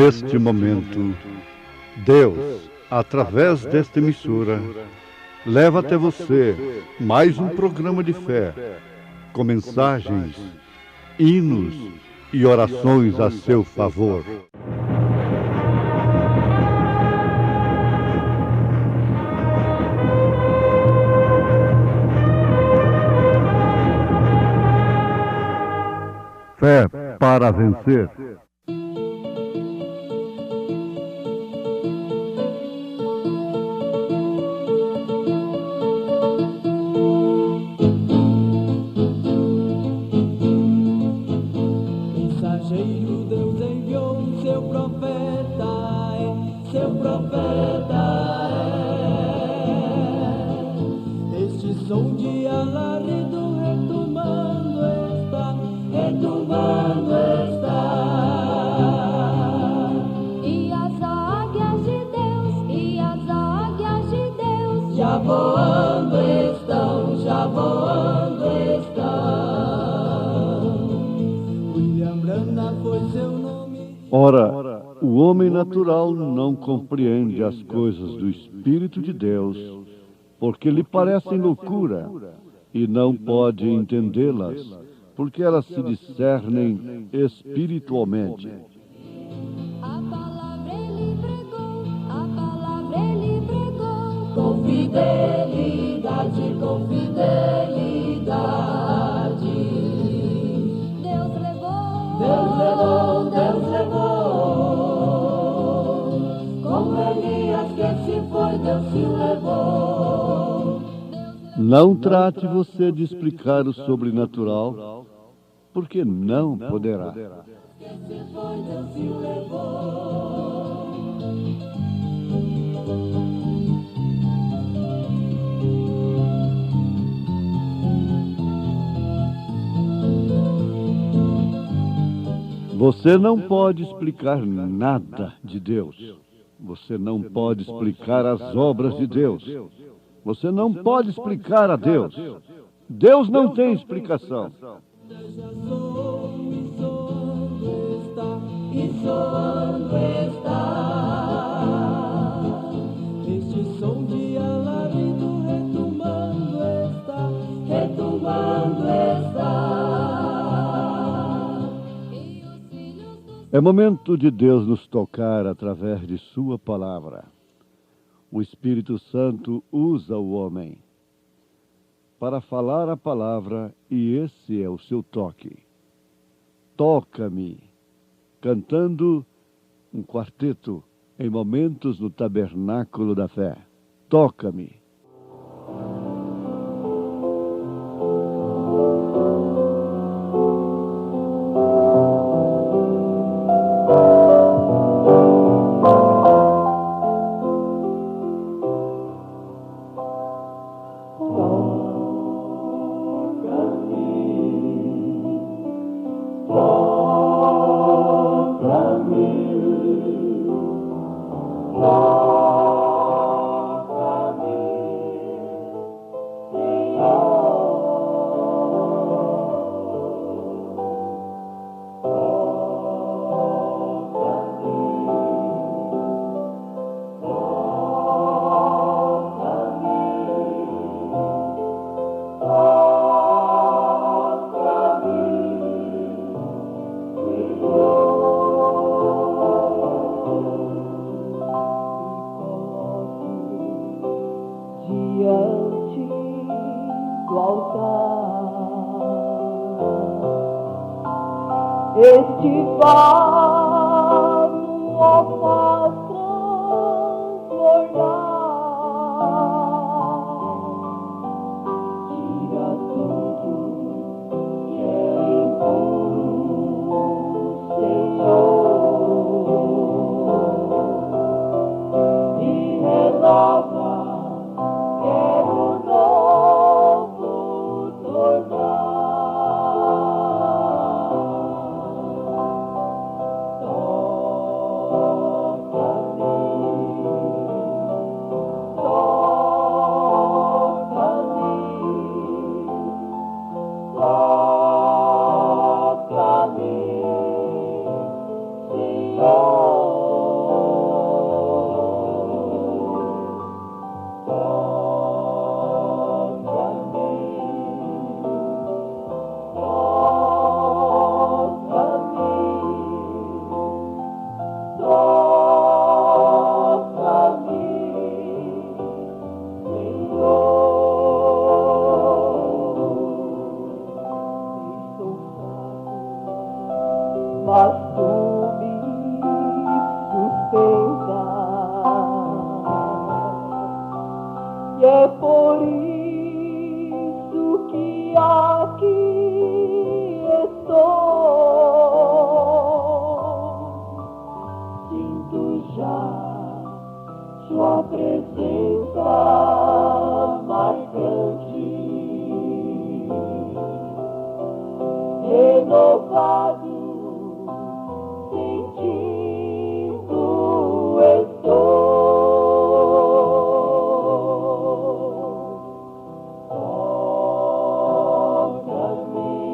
Neste momento, Deus, através desta emissora, leva até você mais um programa de fé, com mensagens, hinos e orações a seu favor. Fé para vencer. Mensageiro, Deus enviou seu profeta, seu profeta Este som de alarido retumando está. E as águias de Deus, Já voando estão. William Branham foi seu nome. Ora, o homem natural não compreende as coisas do Espírito de Deus, porque lhe parecem loucura, e não pode entendê-las, porque elas se discernem espiritualmente. a palavra ele pregou, Com fidelidade. Deus levou. Como Elias que se foi, Deus se levou. Não trate você de explicar o sobrenatural, porque não poderá. Que se foi, Deus se levou. Você não pode explicar nada de Deus. Você não pode explicar as obras de Deus. Você não pode explicar a Deus. Deus não tem explicação. Já sou e soando está. Este som de alarido retumando está. É momento de Deus nos tocar através de sua palavra. O Espírito Santo usa o homem para falar a palavra e esse é o seu toque. Toca-me, cantando um quarteto em momentos no tabernáculo da fé. Toca-me. Diante do altar, este vaso, ó Pai, transbordar, tira tudo que é impuro, Senhor, e renova. Quero novo tornar. Mas tu me sustentas, e é por isso que aqui estou. Sinto já sua presença marcante, renovado. Sentindo estou, toca-me,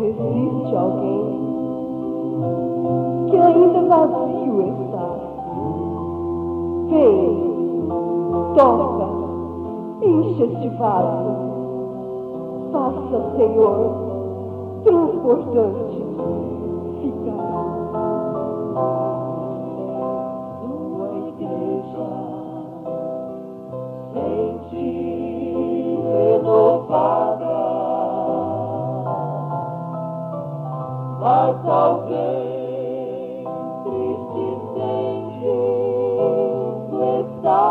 Existe alguém que ainda vazio está. Vem, toca, enche este vaso. Faça, Senhor, transbordante ficará. Tua igreja sente renovada. Mas alguém triste sentindo está.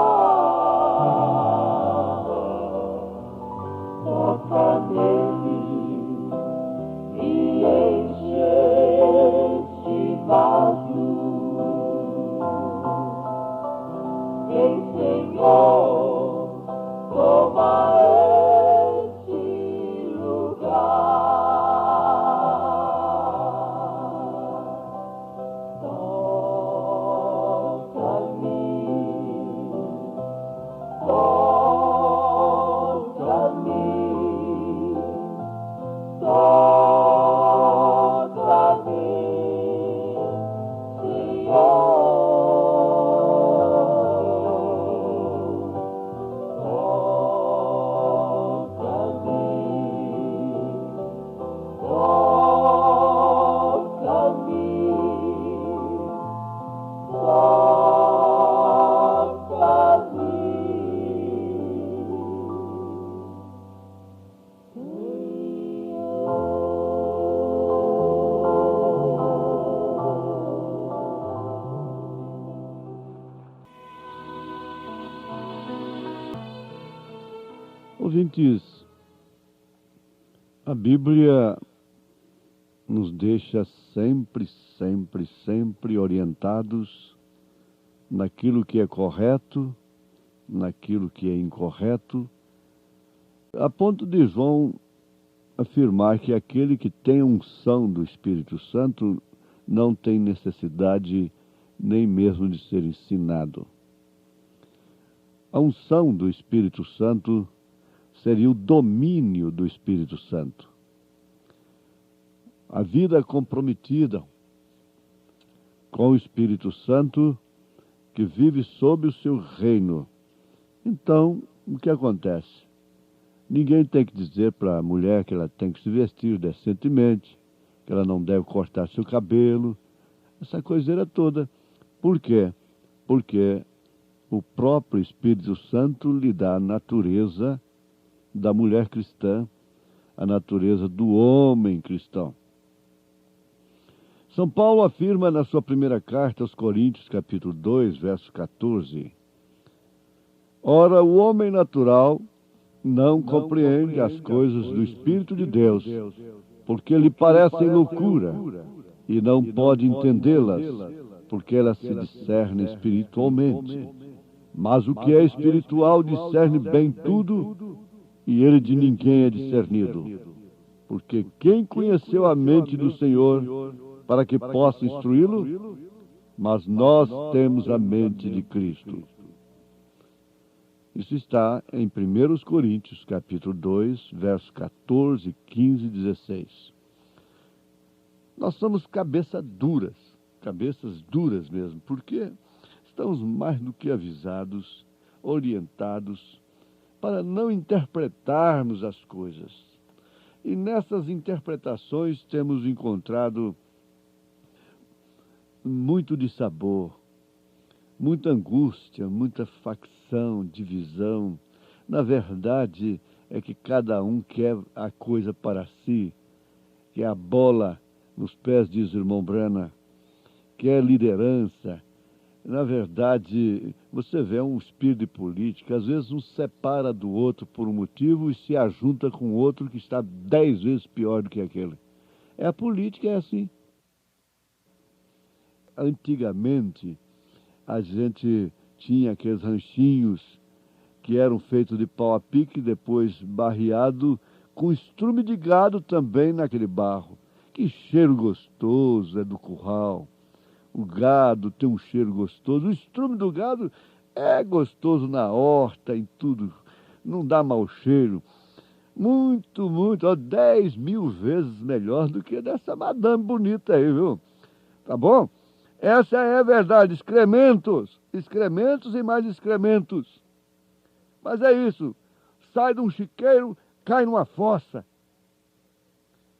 Toca nele e enche este vaso. Vem, Senhor, toma este lugar. Ouvintes, a Bíblia nos deixa sempre orientados naquilo que é correto, naquilo que é incorreto, a ponto de João afirmar que aquele que tem a unção do Espírito Santo não tem necessidade nem mesmo de ser ensinado. A unção do Espírito Santo seria o domínio do Espírito Santo. A vida comprometida com o Espírito Santo que vive sob o seu reino. Então, o que acontece? Ninguém tem que dizer para a mulher que ela tem que se vestir decentemente, que ela não deve cortar seu cabelo, essa coiseira toda. Por quê? Porque o próprio Espírito Santo lhe dá a natureza da mulher cristã, a natureza do homem cristão. São Paulo afirma na sua primeira carta aos Coríntios, capítulo 2, verso 14: Ora, o homem natural não compreende as coisas do Espírito de Deus, porque lhe parecem loucura, e não pode entendê-las, porque elas se discernem espiritualmente. Mas o que é espiritual discerne bem tudo, e ele de ninguém é discernido. Porque quem conheceu a mente do Senhor para que possa instruí-lo? Mas nós temos a mente de Cristo. Isso está em 1 Coríntios, capítulo 2, versos 14, 15 e 16. Nós somos cabeças duras mesmo, porque estamos mais do que avisados, orientados, para não interpretarmos as coisas. E nessas interpretações temos encontrado muito dissabor, muita angústia, muita facção, divisão. Na verdade, é que cada um quer a coisa para si, quer a bola nos pés, diz o irmão Brana, quer liderança. Na verdade, você vê um espírito de política, às vezes um separa do outro por um motivo e se ajunta com outro que está 10 vezes pior do que aquele. A política é assim. Antigamente, a gente tinha aqueles ranchinhos que eram feitos de pau a pique, depois barreado com estrume de gado também naquele barro. Que cheiro gostoso é do curral. O gado tem um cheiro gostoso. O estrume do gado é gostoso na horta, em tudo. Não dá mau cheiro. Muito, 10 mil vezes melhor do que dessa madame bonita aí, viu? Tá bom? Essa é a verdade. Excrementos e mais excrementos. Mas é isso. Sai de um chiqueiro, cai numa fossa.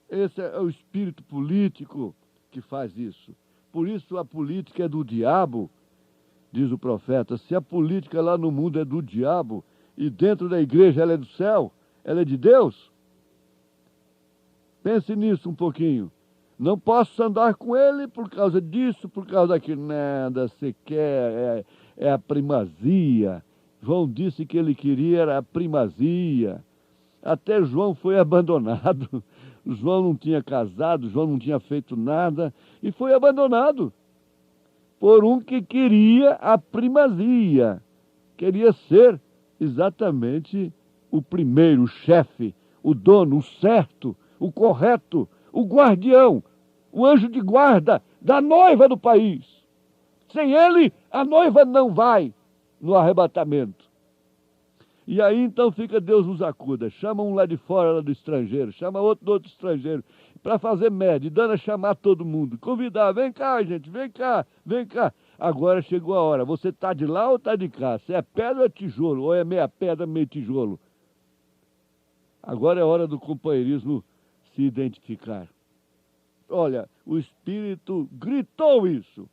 Esse é o espírito político que faz isso. Por isso a política é do diabo, diz o profeta. Se a política lá no mundo é do diabo e dentro da igreja ela é do céu, ela é de Deus, pense nisso um pouquinho. Não posso andar com ele por causa disso, por causa daquilo. Nada, você quer, é a primazia. João disse que ele queria era a primazia. Até João foi abandonado. João não tinha casado, João não tinha feito nada e foi abandonado por um que queria a primazia. Queria ser exatamente o primeiro, o chefe, o dono, o certo, o correto, o guardião, o anjo de guarda da noiva do país. Sem ele, a noiva não vai no arrebatamento. E aí então fica Deus nos acuda, chama um lá de fora, lá do estrangeiro, chama outro do outro estrangeiro, para fazer média, dando a chamar todo mundo, convidar, vem cá gente, vem cá. Agora chegou a hora, você está de lá ou está de cá? Se é pedra ou é tijolo, ou é meia pedra, meio tijolo? Agora é hora do companheirismo se identificar. Olha, o Espírito gritou isso.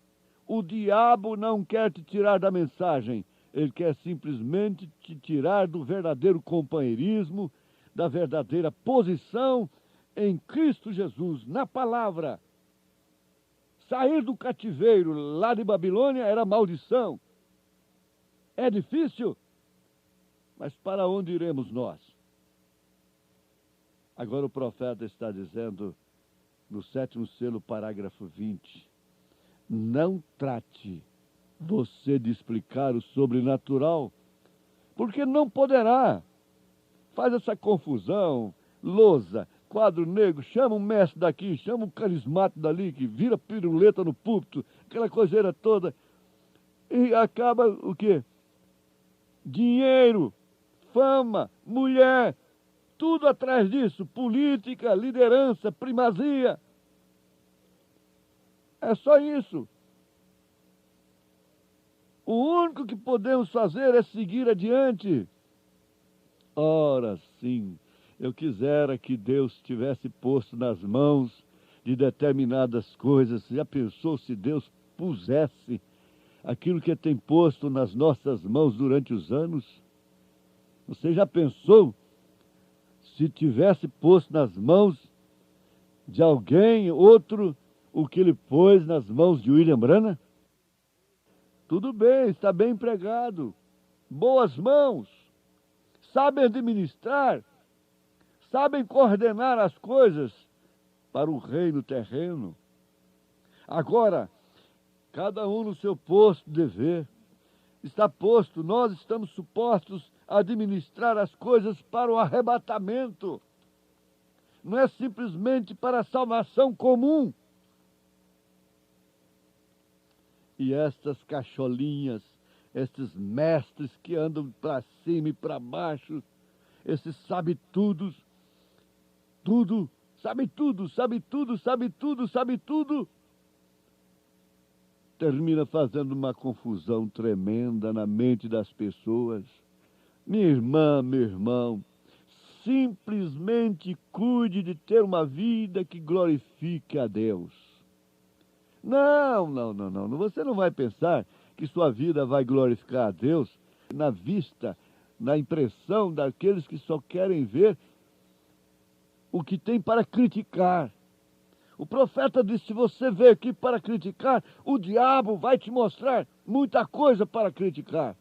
O diabo não quer te tirar da mensagem. Ele quer simplesmente te tirar do verdadeiro companheirismo, da verdadeira posição em Cristo Jesus, na palavra. Sair do cativeiro lá de Babilônia era maldição. É difícil, mas para onde iremos nós? Agora o profeta está dizendo, no 7º selo, parágrafo 20, não trate você de explicar o sobrenatural, porque não poderá. Faz essa confusão, lousa, quadro negro, chama um mestre daqui, chama um carismático dali, que vira piruleta no púlpito, aquela coiseira toda, e acaba o quê? Dinheiro, fama, mulher, tudo atrás disso, política, liderança, primazia. É só isso. O único que podemos fazer é seguir adiante. Ora, sim, eu quisera que Deus tivesse posto nas mãos de determinadas coisas. Já pensou se Deus pusesse aquilo que tem posto nas nossas mãos durante os anos? Você já pensou se tivesse posto nas mãos de alguém, outro, o que ele pôs nas mãos de William Branham? Tudo bem, está bem empregado. Boas mãos, sabem administrar, sabem coordenar as coisas para o reino terreno. Agora, cada um no seu posto de dever. Está posto, nós estamos supostos a administrar as coisas para o arrebatamento. Não é simplesmente para a salvação comum. E estas cacholinhas, estes mestres que andam para cima e para baixo, esses sabe-tudos, tudo, sabe tudo, sabe tudo, sabe tudo, sabe tudo, termina fazendo uma confusão tremenda na mente das pessoas. Minha irmã, meu irmão, simplesmente cuide de ter uma vida que glorifique a Deus. Não, você não vai pensar que sua vida vai glorificar a Deus na vista, na impressão daqueles que só querem ver o que tem para criticar. O profeta disse, se você veio aqui para criticar, o diabo vai te mostrar muita coisa para criticar.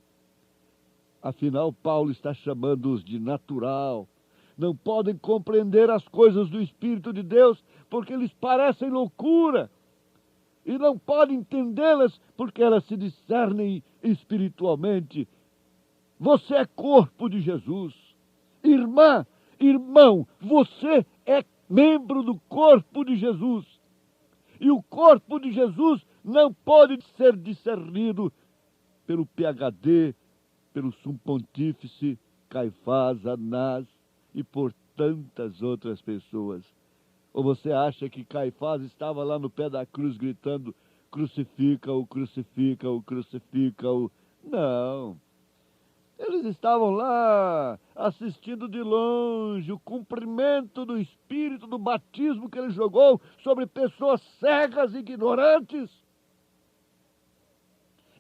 Afinal, Paulo está chamando-os de natural. Não podem compreender as coisas do Espírito de Deus, porque lhes parecem loucura. E não podem entendê-las, porque elas se discernem espiritualmente. Você é corpo de Jesus. Irmã, irmão, você é membro do corpo de Jesus. E o corpo de Jesus não pode ser discernido pelo PhD, pelo sumo pontífice, Caifás, Anás e por tantas outras pessoas. Ou você acha que Caifás estava lá no pé da cruz gritando, crucifica-o, crucifica-o, crucifica-o? Não. Eles estavam lá assistindo de longe o cumprimento do Espírito, do batismo que ele jogou sobre pessoas cegas e ignorantes.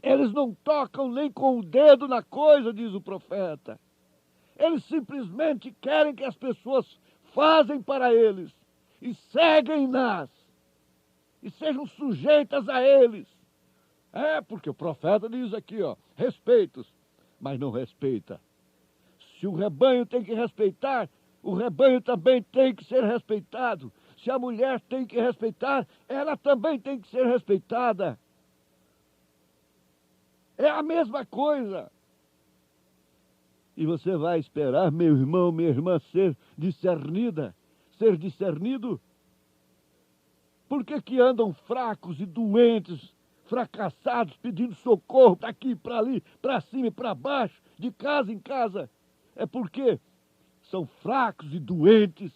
Eles não tocam nem com o dedo na coisa, diz o profeta. Eles simplesmente querem que as pessoas fazem para eles e seguem-nas e sejam sujeitas a eles. É, porque o profeta diz aqui, ó, respeitos, mas não respeita. Se o rebanho tem que respeitar, o rebanho também tem que ser respeitado. Se a mulher tem que respeitar, ela também tem que ser respeitada. É a mesma coisa. E você vai esperar, meu irmão, minha irmã, ser discernida, ser discernido? Por que andam fracos e doentes, fracassados, pedindo socorro daqui para ali, para cima e para baixo, de casa em casa? É porque são fracos e doentes.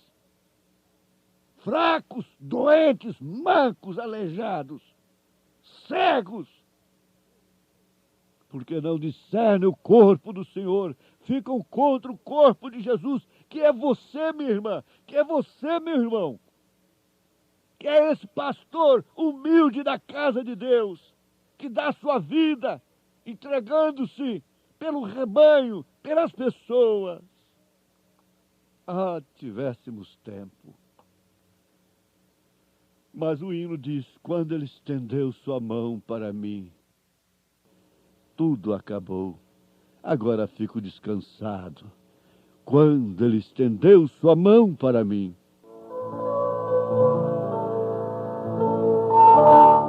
Fracos, doentes, mancos, aleijados, cegos. Porque não discernem o corpo do Senhor, ficam contra o corpo de Jesus, que é você, minha irmã, que é você, meu irmão, que é esse pastor humilde da casa de Deus, que dá sua vida, entregando-se pelo rebanho, pelas pessoas. Ah, tivéssemos tempo. Mas o hino diz, quando ele estendeu sua mão para mim, tudo acabou. Agora fico descansado. Quando ele estendeu sua mão para mim. Quando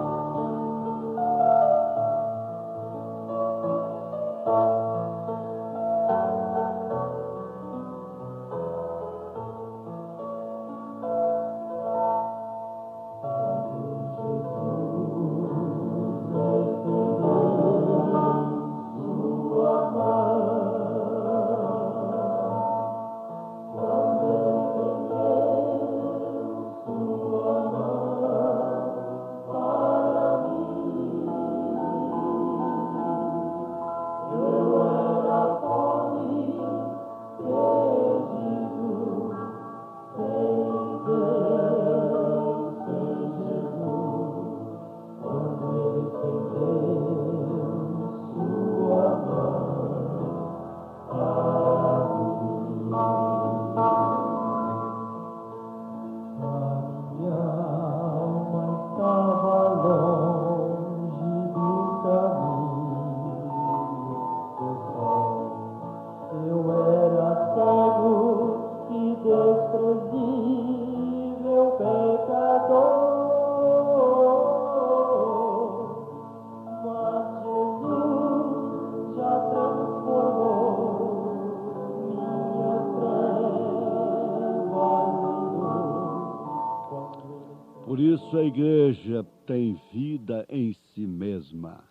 Por isso a igreja tem vida em si mesma.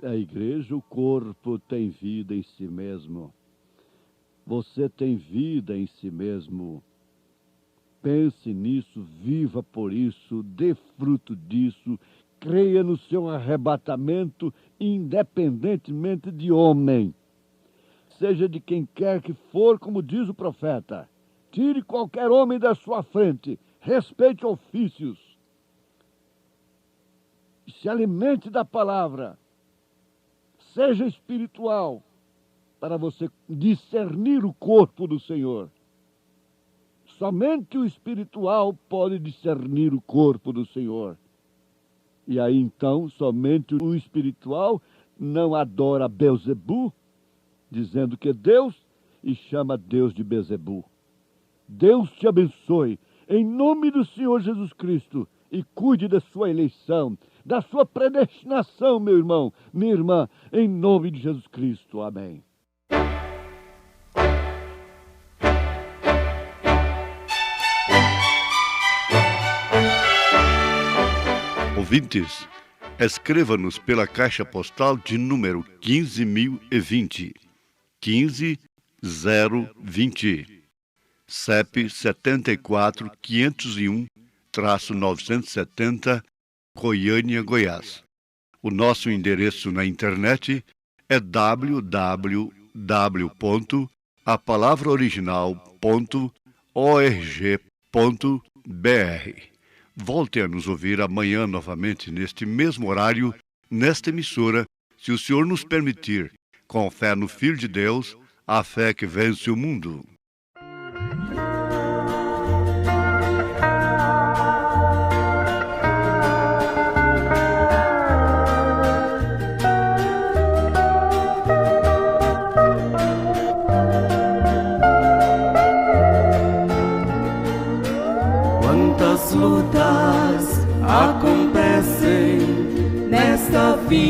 A igreja, o corpo, tem vida em si mesmo. Você tem vida em si mesmo. Pense nisso, viva por isso, dê fruto disso, creia no seu arrebatamento, independentemente de homem. Seja de quem quer que for, como diz o profeta. Tire qualquer homem da sua frente, respeite ofícios. Se alimente da palavra. Seja espiritual, para você discernir o corpo do Senhor. Somente o espiritual pode discernir o corpo do Senhor. E aí então, somente o espiritual não adora Belzebu, dizendo que é Deus, e chama Deus de Bezebu. Deus te abençoe, em nome do Senhor Jesus Cristo, e cuide da sua eleição, da sua predestinação, meu irmão, minha irmã, em nome de Jesus Cristo. Amém. Ouvintes, escreva-nos pela caixa postal de número 15.020, 15020, CEP 74.501-970, Goiânia, Goiás. O nosso endereço na internet é www.apalavraoriginal.org.br. Volte a nos ouvir amanhã novamente neste mesmo horário, nesta emissora, se o Senhor nos permitir, com fé no Filho de Deus, a fé que vence o mundo. Quantas lutas acontecem nesta vida,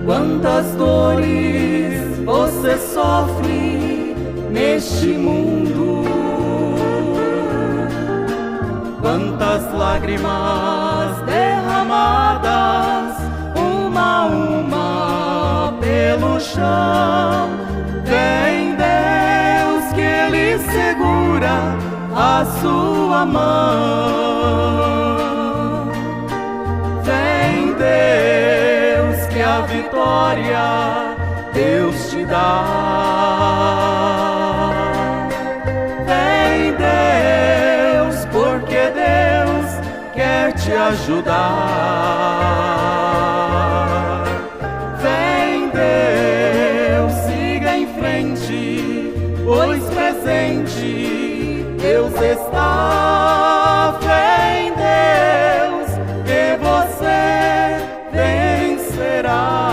quantas dores você sofre neste mundo, quantas lágrimas derramadas uma a uma pelo chão. Vem Deus que Ele segura a sua mão. Vem Deus que a vitória Deus te dá. Vem Deus, porque Deus quer te ajudar. Vem Deus, siga em frente, pois presente Deus está. Fé em Deus, que você vencerá.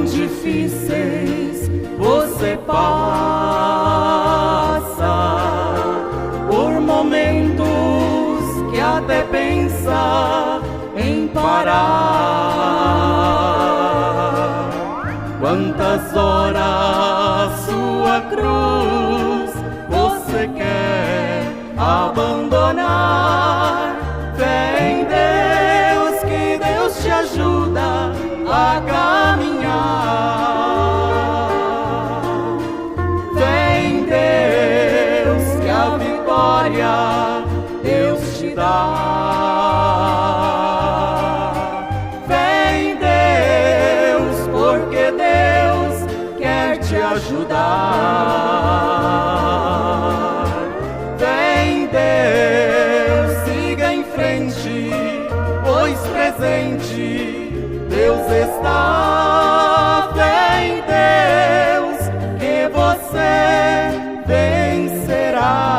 Difíceis você passa por momentos que até pensa em parar. Quantas horas sua cruz você quer abandonar? Fé em Deus, que Deus te ajuda a caminhar. Vem Deus, que a vitória Deus te dá. Vem Deus, porque Deus quer te ajudar. Vem Deus, siga em frente, pois presente Deus está. Fé em Deus, que você vencerá.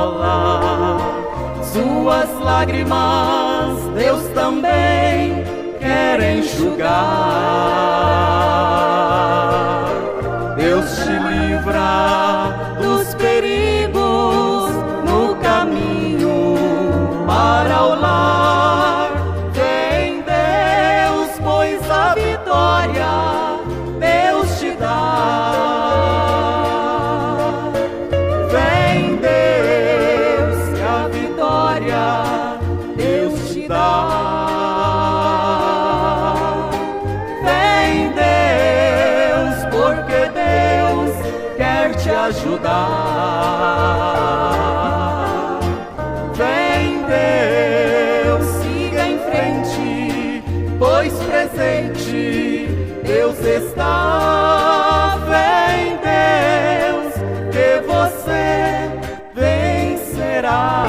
consola. Suas lágrimas Deus também quer enxugar. Deus te livra dos perigos no caminho para o lar. Vem Deus, pois a vitória Deus te dá. Vem Deus, que a vitória Deus te dá. Vem Deus, porque Deus quer te ajudar. Vem Deus, siga em frente, pois presente Deus está. Vem Deus, que você vencerá.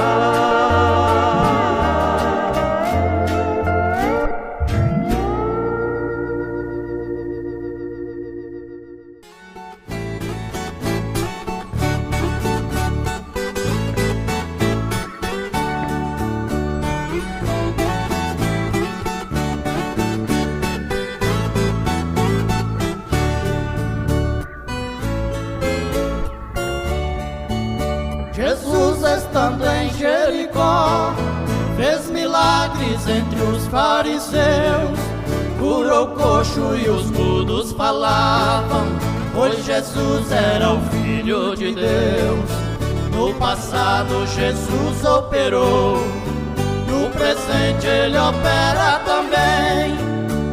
Jesus, estando em Jericó, fez milagres entre os fariseus, curou o coxo e os mudos falavam, pois Jesus era o Filho de Deus. No passado Jesus operou, no presente Ele opera também,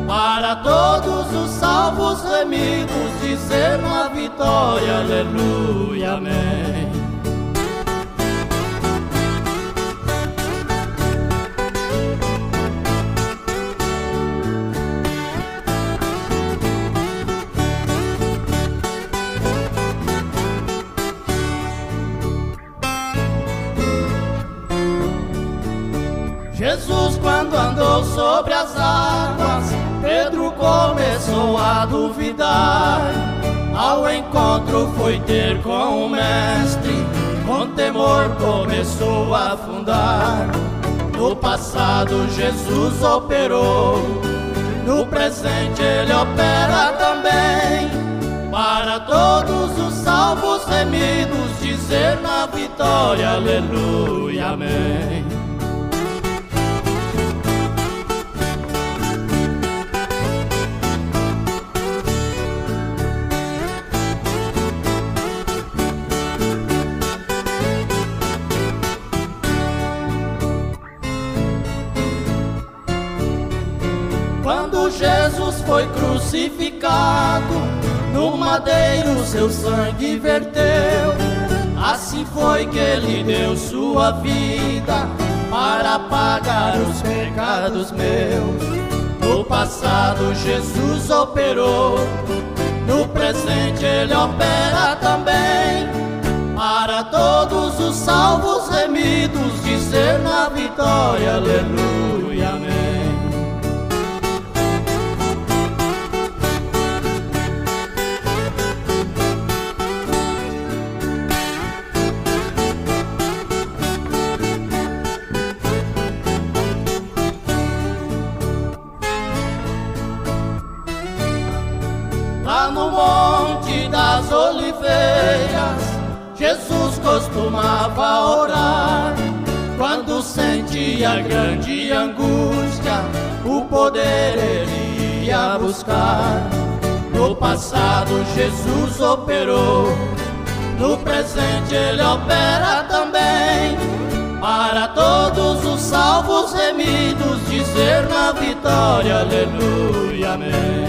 para todos os salvos remidos, dizer uma vitória, aleluia, amém. Jesus, quando andou sobre as águas, Pedro começou a duvidar. Ao encontro foi ter com o mestre, com temor começou a afundar. No passado Jesus operou, no presente Ele opera também, para todos os salvos remidos, dizer na vitória, aleluia, amém. Quando Jesus foi crucificado, no madeiro seu sangue verteu. Assim foi que Ele deu sua vida, para pagar os pecados meus. No passado Jesus operou, no presente Ele opera também, para todos os salvos remidos, dizer na vitória, aleluia, amém. Lá no Monte das Oliveiras, Jesus costumava orar. Quando sentia grande angústia, o poder ele ia buscar. No passado Jesus operou, no presente Ele opera também, para todos os salvos remidos, dizer na vitória, aleluia, amém.